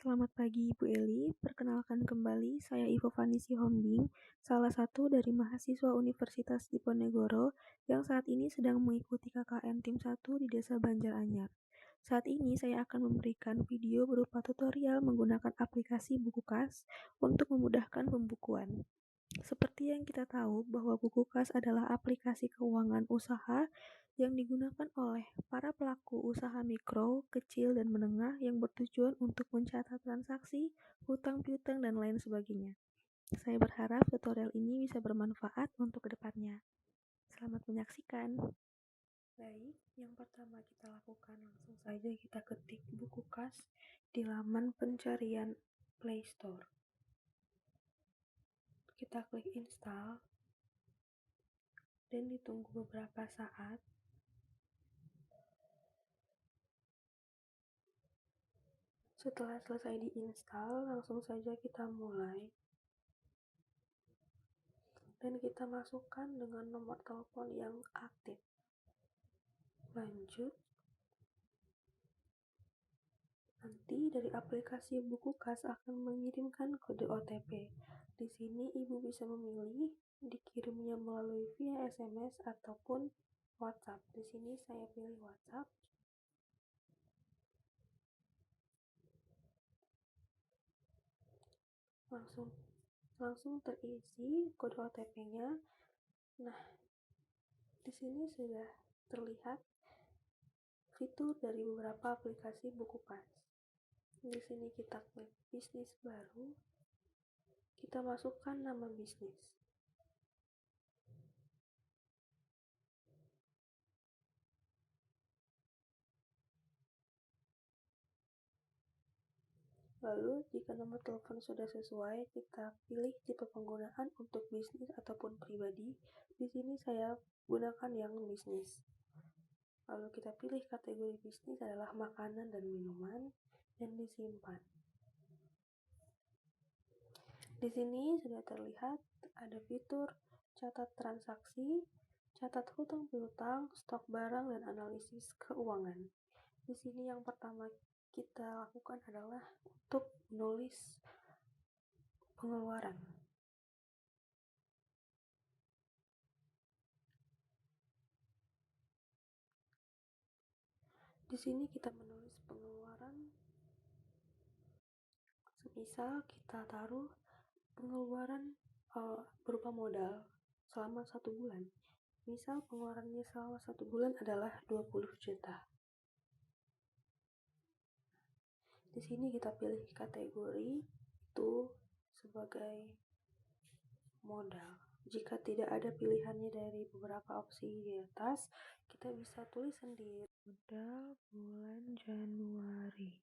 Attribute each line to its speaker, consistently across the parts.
Speaker 1: Selamat pagi Ibu Eli, perkenalkan kembali saya Ivo Vanisi Hombing, salah satu dari mahasiswa Universitas Diponegoro yang saat ini sedang mengikuti KKN Tim 1 di Desa Banjaranyar. Saat ini saya akan memberikan video berupa tutorial menggunakan aplikasi Bukukas untuk memudahkan pembukuan. Seperti yang kita tahu bahwa Bukukas adalah aplikasi keuangan usaha yang digunakan oleh para pelaku usaha mikro, kecil, dan menengah yang bertujuan untuk mencatat transaksi, hutang piutang, dan lain sebagainya. Saya berharap tutorial ini bisa bermanfaat untuk kedepannya. Selamat menyaksikan. Baik, yang pertama kita lakukan langsung saja kita ketik Bukukas di laman pencarian Play Store. Kita klik install dan ditunggu beberapa saat. Setelah selesai diinstal, langsung saja kita mulai. Dan kita masukkan dengan nomor telepon yang aktif. Lanjut. Nanti dari aplikasi Bukukas akan mengirimkan kode OTP. Di sini Ibu bisa memilih dikirimnya melalui via SMS ataupun WhatsApp. Di sini saya pilih WhatsApp. Langsung terisi kode OTP-nya. Nah, di sini sudah terlihat fitur dari beberapa aplikasi Bukukas. Di sini kita klik bisnis baru. Kita masukkan nama bisnis. Lalu, jika nomor telepon sudah sesuai, kita pilih tipe penggunaan untuk bisnis ataupun pribadi. Di sini saya gunakan yang bisnis. Lalu kita pilih kategori bisnis adalah makanan dan minuman dan disimpan. Di sini sudah terlihat ada fitur catat transaksi, catat hutang piutang, stok barang, dan analisis keuangan. Di sini yang pertama kita lakukan adalah untuk menulis pengeluaran. Di sini kita menulis pengeluaran. Semisal kita taruh pengeluaran berupa modal selama 1 bulan. Misal pengeluarannya selama 1 bulan adalah 20 juta. Di sini kita pilih kategori itu sebagai modal. Jika tidak ada pilihannya dari beberapa opsi di atas, kita bisa tulis sendiri. Modal bulan Januari.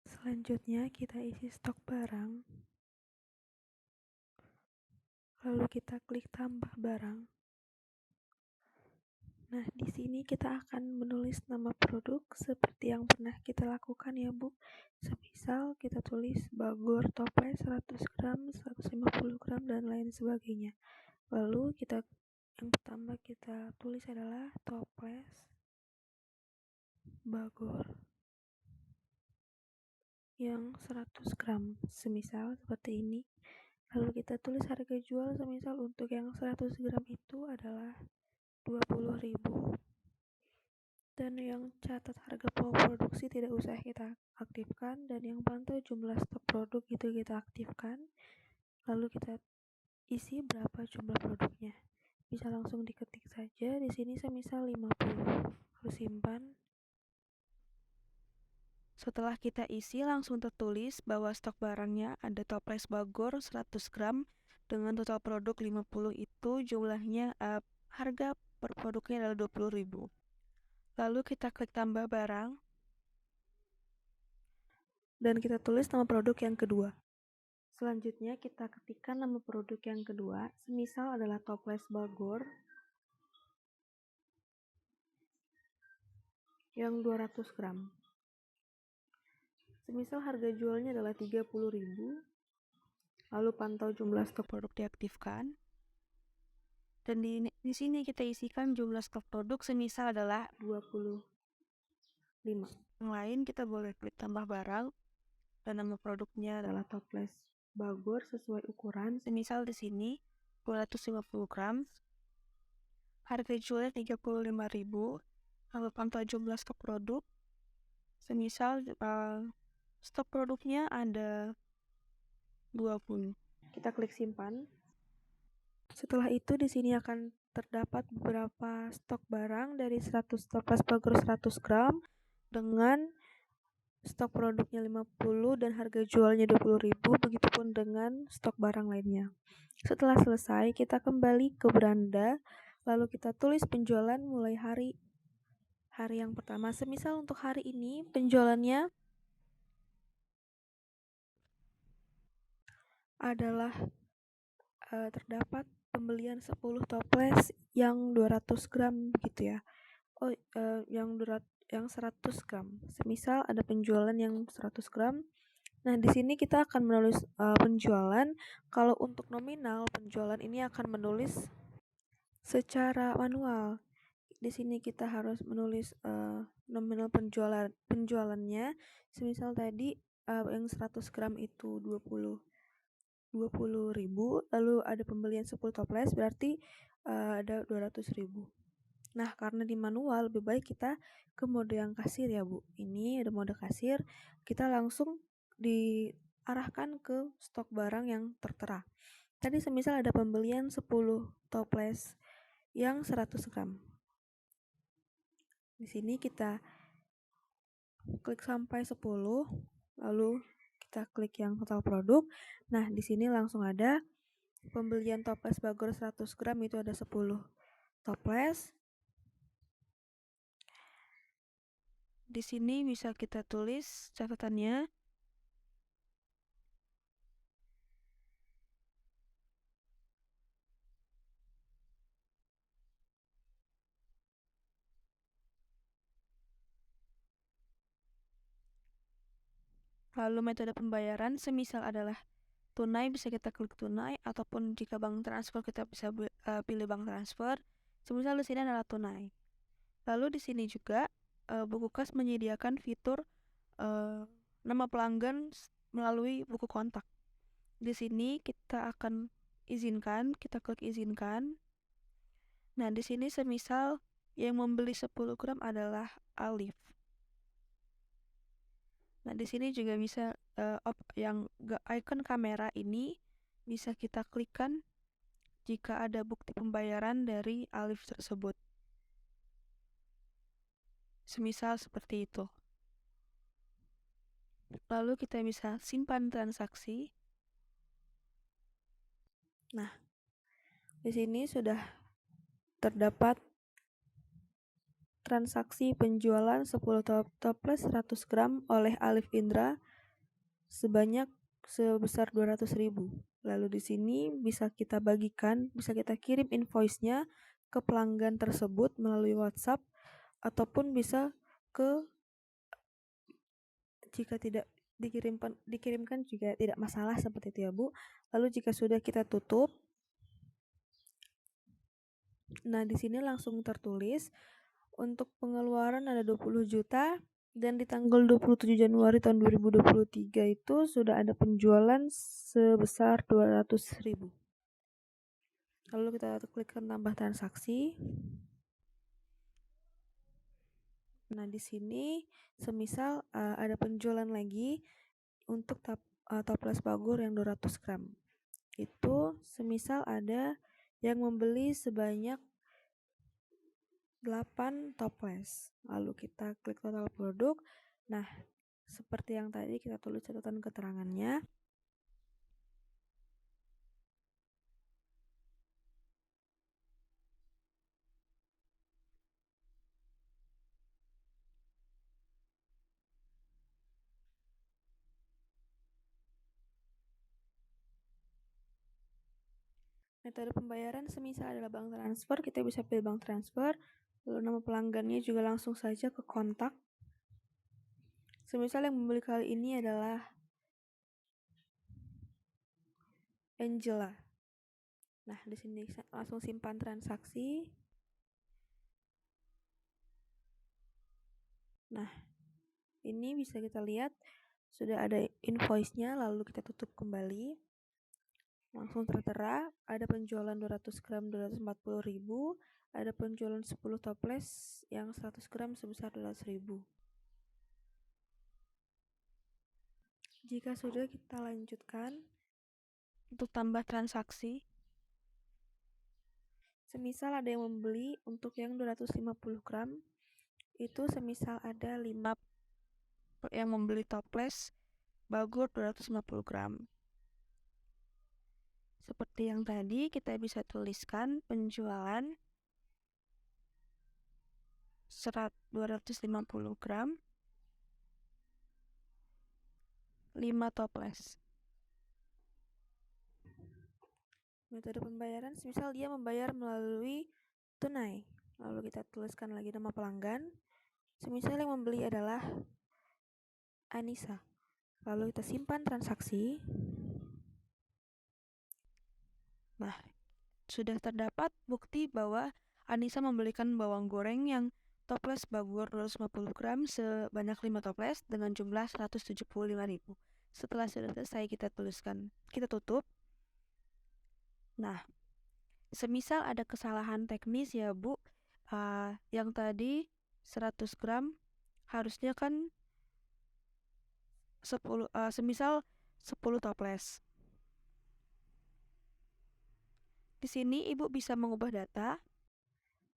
Speaker 1: Selanjutnya kita isi stok barang. Lalu kita klik tambah barang. Nah, di sini kita akan menulis nama produk seperti yang pernah kita lakukan ya, Bu. Semisal kita tulis Bagor toples 100 gram, 150 gram, dan lain sebagainya. Lalu yang pertama kita tulis adalah toples Bagor yang 100 gram, semisal seperti ini. Lalu kita tulis harga jual, semisal untuk yang 100 gram itu adalah 20.000. Dan yang catat harga produksi tidak usah kita aktifkan, dan yang pantau jumlah stok produk itu kita aktifkan. Lalu kita isi berapa jumlah produknya. Bisa langsung diketik saja. Di sini semisal 50. Lalu simpan. Setelah kita isi, langsung tertulis bahwa stok barangnya ada toples Bagor 100 gram dengan total produk 50, itu jumlahnya harga per produknya adalah 20.000. Lalu kita klik tambah barang dan kita tulis nama produk yang kedua. Selanjutnya kita ketikkan nama produk yang kedua, semisal adalah toples Bagor yang 200 gram. Semisal harga jualnya adalah 30.000. Lalu pantau jumlah stok produk diaktifkan.
Speaker 2: Dan di sini kita isikan jumlah stok produk semisal adalah
Speaker 1: 25.
Speaker 2: yang lain. Kita boleh klik tambah barang dan nama produknya adalah
Speaker 1: Toples Bagor sesuai ukuran.
Speaker 2: semisal di sini 250 gram. Harga jualnya 35.000. Lalu pantau jumlah stok produk. Semisal stok produknya ada 20.
Speaker 1: Kita klik simpan. Setelah itu di sini akan terdapat beberapa stok barang dari 100 toples Bagor 100 gram dengan stok produknya 50 dan harga jualnya 20.000, begitupun dengan stok barang lainnya. Setelah selesai, kita kembali ke beranda, lalu kita tulis penjualan mulai hari yang pertama. Semisal untuk hari ini penjualannya adalah terdapat pembelian 10 toples yang 200 gram begitu ya. Yang 100 gram. Semisal ada penjualan yang 100 gram. Nah, di sini kita akan menulis penjualan. Kalau untuk nominal penjualan ini akan menulis secara manual. Di sini kita harus menulis nominal penjualannya. Semisal tadi yang 100 gram itu 20.000, lalu ada pembelian 10 toples, berarti ada 200.000. Nah, karena di manual lebih baik kita ke mode yang kasir ya, Bu. Ini ada mode kasir, kita langsung diarahkan ke stok barang yang tertera. Tadi semisal ada pembelian 10 toples yang 100 gram. Di sini kita klik sampai 10, lalu kita klik yang total produk. Nah, di sini langsung ada pembelian toples Bagor 100 gram itu ada 10 toples.
Speaker 2: Di sini bisa kita tulis catatannya. Lalu metode pembayaran semisal adalah tunai, bisa kita klik tunai, ataupun jika bank transfer kita bisa pilih bank transfer. Semisal di sini adalah tunai. Lalu di sini juga buku kas menyediakan fitur nama pelanggan melalui buku kontak. Di sini kita akan izinkan, kita klik izinkan. Nah, di sini semisal yang membeli 10 gram adalah Alif. Nah, di sini juga bisa yang icon kamera ini bisa kita klikkan jika ada bukti pembayaran dari Alif tersebut. Semisal seperti itu. Lalu kita bisa simpan transaksi.
Speaker 1: Nah, di sini sudah terdapat transaksi penjualan 10 toples 100 gram oleh Alif Indra sebesar 200.000. Lalu di sini bisa kita bagikan, bisa kita kirim invoice-nya ke pelanggan tersebut melalui WhatsApp, ataupun bisa jika tidak dikirimkan juga tidak masalah, seperti itu ya, Bu. Lalu jika sudah kita tutup, nah di sini langsung tertulis untuk pengeluaran ada 20 juta dan di tanggal 27 Januari tahun 2023 itu sudah ada penjualan sebesar 200.000. Lalu kita klikkan tambah transaksi. Nah, di sini semisal ada penjualan lagi untuk toples Bagor yang 200 gram. Itu semisal ada yang membeli sebanyak 8 toples. Lalu kita klik total produk. Nah, seperti yang tadi kita tulis catatan keterangannya. Metode pembayaran semisal adalah bank transfer, kita bisa pilih bank transfer. Lalu nama pelanggannya juga langsung saja ke kontak. Semisal yang membeli kali ini adalah Angela. Nah, di sini langsung simpan transaksi. Nah, ini bisa kita lihat sudah ada invoice-nya, lalu kita tutup kembali. Langsung tertera ada penjualan 200 gram 240.000, ada penjualan 10 toples yang 100 gram sebesar 200.000. Jika sudah, kita lanjutkan
Speaker 2: untuk tambah transaksi.
Speaker 1: Semisal ada yang membeli untuk yang 250 gram, itu semisal ada 5
Speaker 2: yang membeli toples Bagor 250 gram. Seperti yang tadi, kita bisa tuliskan penjualan 250 gram 5 toples.
Speaker 1: Metode pembayaran semisal dia membayar melalui tunai, lalu kita tuliskan lagi nama pelanggan. Semisal yang membeli adalah Anissa, lalu kita simpan transaksi.
Speaker 2: Nah, sudah terdapat bukti bahwa Anissa membelikan bawang goreng yang toples Bagor 250 gram sebanyak 5 toples dengan jumlah 175.000. Setelah sudah selesai, kita tutup. Nah, semisal ada kesalahan teknis ya Bu, yang tadi 100 gram harusnya kan 10, semisal 10 toples. Di sini Ibu bisa mengubah data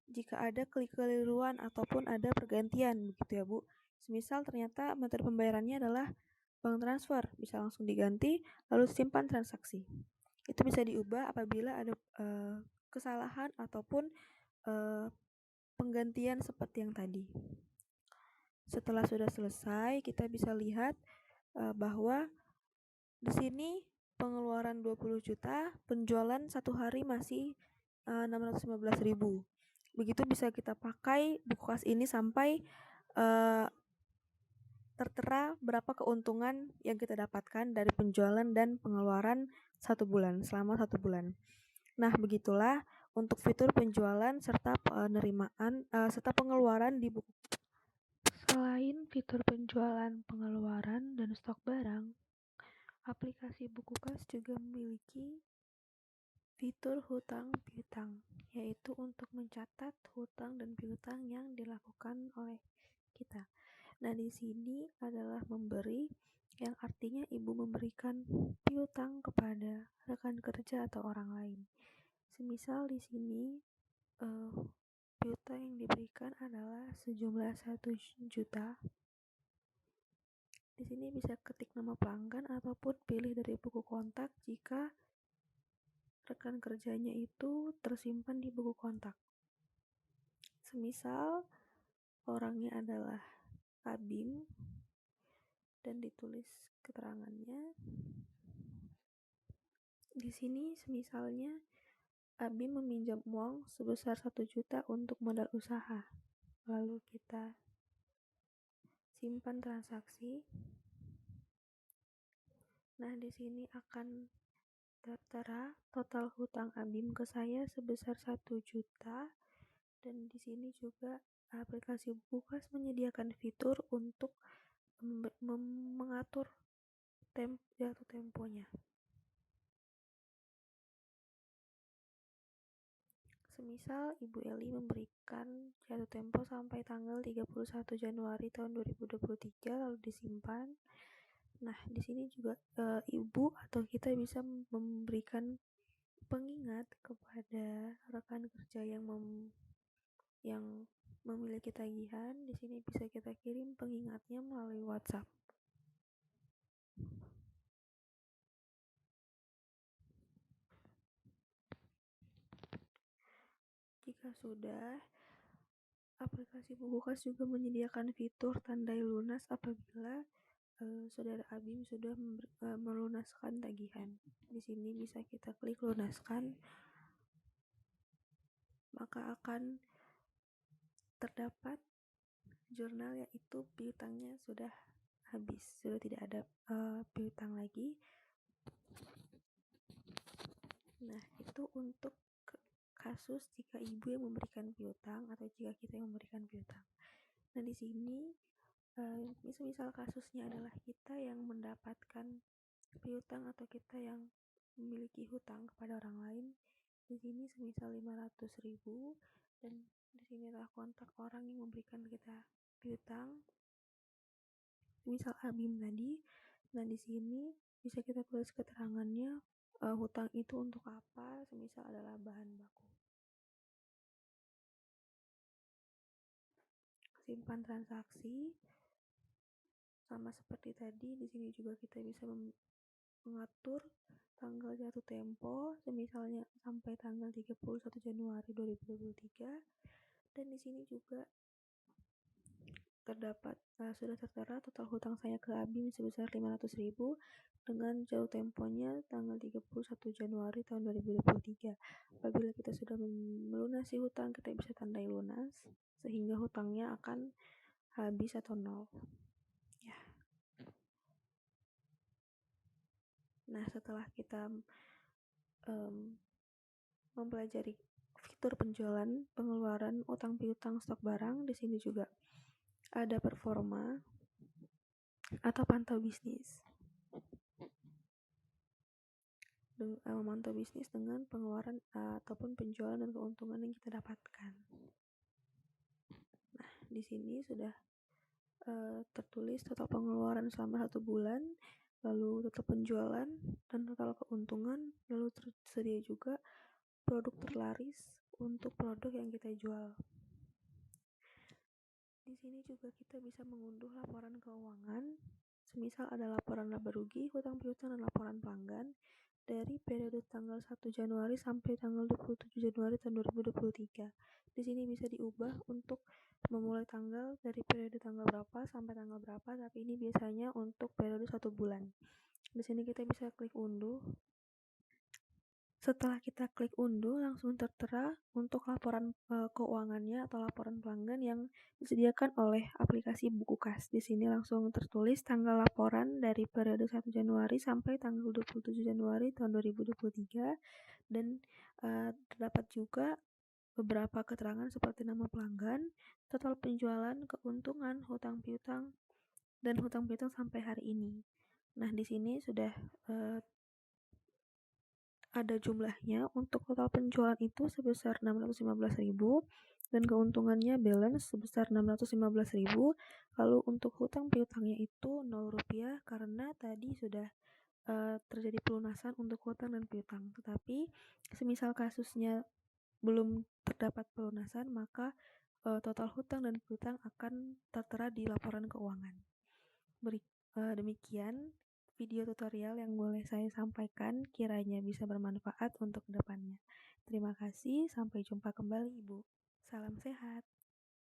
Speaker 1: jika ada kekeliruan ataupun ada pergantian, begitu ya Bu. Semisal ternyata metode pembayarannya adalah bank transfer, bisa langsung diganti lalu simpan transaksi. Itu bisa diubah apabila ada kesalahan ataupun penggantian seperti yang tadi. Setelah sudah selesai, kita bisa lihat bahwa di sini pengeluaran 20 juta, penjualan satu hari masih 615.000. Begitu bisa kita pakai buku kas ini sampai tertera berapa keuntungan yang kita dapatkan dari penjualan dan pengeluaran selama 1 bulan. Nah, begitulah untuk fitur penjualan serta penerimaan serta pengeluaran di buku. Selain fitur penjualan, pengeluaran, dan stok barang, aplikasi buku kas juga memiliki fitur hutang piutang, yaitu untuk mencatat hutang dan piutang yang dilakukan oleh kita. Nah, di sini adalah memberi, yang artinya Ibu memberikan piutang kepada rekan kerja atau orang lain. Semisal di sini piutang yang diberikan adalah sejumlah 1 juta. Di sini bisa ketik nama pelanggan ataupun pilih dari buku kontak jika rekan kerjanya itu tersimpan di buku kontak. Semisal orangnya adalah Abim dan ditulis keterangannya. Di sini semisalnya Abim meminjam uang sebesar 1 juta untuk modal usaha. Lalu kita simpan transaksi. Nah, di sini akan tertera total hutang Abim ke saya sebesar 1 juta. Dan di sini juga aplikasi buku kas menyediakan fitur untuk mengatur jatuh temponya. Semisal Ibu Eli memberikan jatuh tempo sampai tanggal 31 Januari tahun 2023 lalu disimpan. Nah, di sini juga Ibu atau kita bisa memberikan pengingat kepada rekan kerja yang memiliki tagihan. Di sini bisa kita kirim pengingatnya melalui WhatsApp. Jika sudah, aplikasi buku kas juga menyediakan fitur tandai lunas apabila saudara Abim sudah melunaskan tagihan. Di sini bisa kita klik lunaskan, maka akan terdapat jurnal yaitu piutangnya sudah habis, sudah tidak ada piutang lagi. Nah, itu itu untuk kasus jika ibu yang memberikan piutang atau jika kita yang memberikan piutang. Nah, di sini misal kasusnya adalah kita yang mendapatkan piutang atau kita yang memiliki hutang kepada orang lain. Di sini semisal 500.000 dan di sini adalah kontak orang yang memberikan kita piutang. Misal Abim tadi. Nah, di sini bisa kita tulis keterangannya hutang itu untuk apa, semisal adalah bahan baku simpan transaksi. Sama seperti tadi, di sini juga kita bisa mengatur tanggal jatuh tempo, semisalnya sampai tanggal 31 Januari 2023. Dan di sini juga terdapat sudah tertera total hutang saya ke Abim sebesar 500.000 dengan jatuh temponya tanggal 31 Januari tahun 2023. Apabila kita sudah melunasi hutang, kita bisa tandai lunas sehingga hutangnya akan habis atau nol. Ya. Nah, setelah kita mempelajari fitur penjualan, pengeluaran, utang piutang, stok barang, di sini juga ada performa atau pantau bisnis. Memantau bisnis dengan pengeluaran ataupun penjualan dan keuntungan yang kita dapatkan. Nah, di sini sudah tertulis total pengeluaran selama 1 bulan, lalu total penjualan dan total keuntungan, lalu tersedia juga produk terlaris untuk produk yang kita jual. Di sini juga kita bisa mengunduh laporan keuangan, semisal ada laporan laba rugi, hutang piutang, dan laporan pelanggan dari periode tanggal 1 Januari sampai tanggal 27 Januari tahun 2023. Di sini bisa diubah untuk memulai tanggal dari periode tanggal berapa sampai tanggal berapa, tapi ini biasanya untuk periode 1 bulan. Di sini kita bisa klik unduh. Setelah kita klik unduh, langsung tertera untuk laporan keuangannya atau laporan pelanggan yang disediakan oleh aplikasi Buku Kas. Di sini langsung tertulis tanggal laporan dari periode 1 Januari sampai tanggal 27 Januari tahun 2023 dan terdapat juga beberapa keterangan seperti nama pelanggan, total penjualan, keuntungan, hutang piutang, dan hutang piutang sampai hari ini. Nah, di sini sudah ada jumlahnya. Untuk total penjualan itu sebesar 615.000 dan keuntungannya balance sebesar 615.000. Lalu untuk hutang piutangnya itu 0 rupiah karena tadi sudah terjadi pelunasan untuk hutang dan piutang. Tetapi semisal kasusnya belum terdapat pelunasan, maka total hutang dan piutang akan tertera di laporan keuangan. Demikian video tutorial yang boleh saya sampaikan, kiranya bisa bermanfaat untuk kedepannya. Terima kasih, sampai jumpa kembali Ibu. Salam sehat.